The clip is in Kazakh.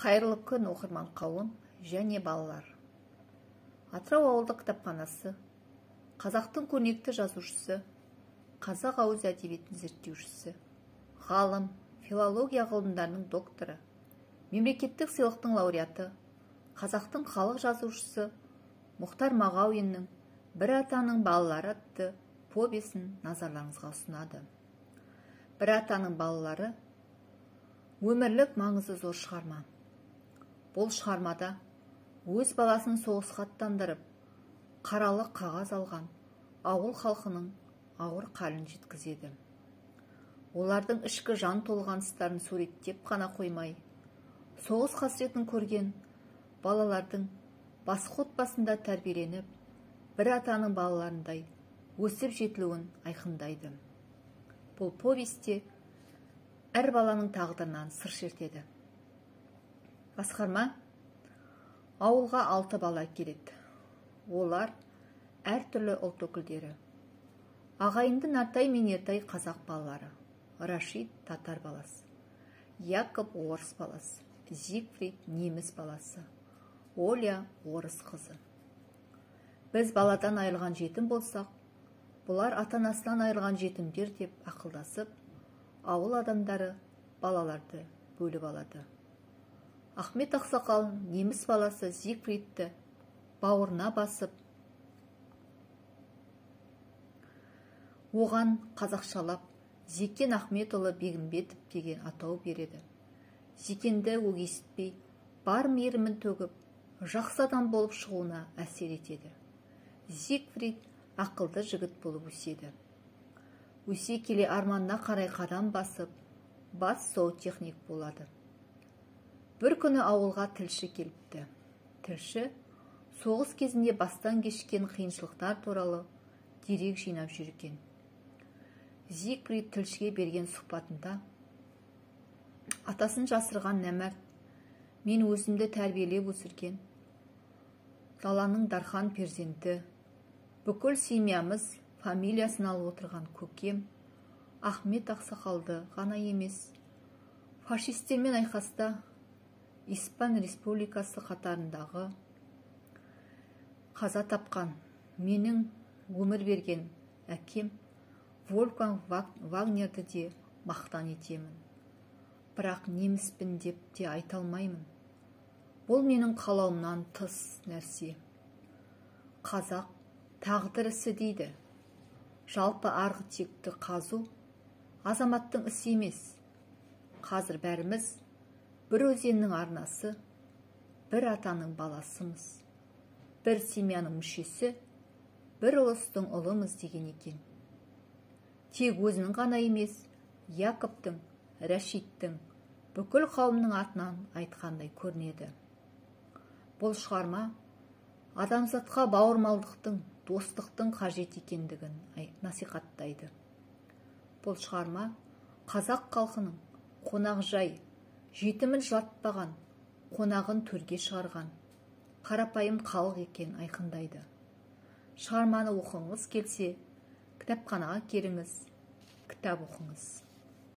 Қайырлы күн оқырман қауым және балалар. Атырау ауылдық кітапханасы, қазақтың көрнекті жазушысы, қазақ ауыз әдебиетін зерттеушісі, ғалым, филология ғылымдарының докторы, мемлекеттік сыйлықтың лауреаты, қазақтың халық жазушысы Мұхтар Мағауиннің «Бір атаның балалары» атты повесін назарларыңызға ұсынады. «Бір атаның балалары» өмірлік маңызы зор шығарма. Бұл шығармада өз баласын соғысқа аттандырып, қаралы қағаз алған ауыл халқының ауыр халін жеткізеді. Олардың ішкі жан толғаныстарын суреттеп қана қоймай, соғыс қасіретін көрген балалардың басқа отбасында тәрбиеленіп, бір атаның балаларындай өсіп жетілуін айқындайды. Бұл повесте әр баланың тағдырынан сыр шертеді. Басқарма ауылға 6 бала келеді. Олар әртүрлі ұлт өкілдері. Ағайынды Нартай мен Ертай қазақ балалары, Рашид татар баласы, Яков орыс баласы, Зигфрид неміс баласы, Оля орыс қызы. Біз баладан айырылған жетім болсақ, бұлар ата-анасынан айырылған жетімдер деп ақылдасып, ауыл адамдары балаларды бөліп алады. Ахмет ақсақал неміс баласы Зигфридті бауырына басып, оған қазақшалап Зекен Ахметұлы Бегімбетов деген атау береді. Зекенді өгейсітпей, бар мейірімін төгіп, жақсы адам болып шығуына әсер етеді. Зигфрид ақылды жігіт болып өседі. Өсе келе арманына қарай қадам басып, бас зоотехник болады. Бір күні ауылға тілші келіпті. Тілші соғыс кезінде бастан кешкен қиыншылықтар туралы дерек жинап жүрген. Зигфрид тілшіге берген сұхбатында: атасын жасырған нәмәрт, мен өзімді тәрбиелеп өсірген, даланың дархан перзенті, бүкіл семьямыз фамилиясын алып отырған көкем Ахмет ақсақалды ғана емес, фашистермен айқаста Испан республикасы қатарындағы қаза тапқан, менің өмір берген әкем Вольфганг Вагнерді де мақтан етемін. Бірақ неміспін деп те айта алмаймын. Бұл менің қалауымнан тыс нәрсе. Қазақ тағдыр ісі дейді. Жалпы арғы текті қазу азаматтың ісі емес. Қазір бәріміз бір өзеннің арнасы, бір атаның баласымыз, бір семьяның мүшесі, бір ұлыстың ұлымыз деген екен. Тек өзінің ғана емес, Яковтың, Рашидтің, бүкіл қауымның атынан айтқандай көрінеді. Бұл шығарма адамзатқа бауырмалдықтың, достықтың қажет екендігін насихаттайды. Бұл шығарма қазақ халқының қонақжай, жетімін жылатпаған, қонағын төрге шығарған, қарапайым халық екенін айқындайды. Шығарманы оқыңыз келсе, кітапханаға келіңіз, кітап оқыңыз.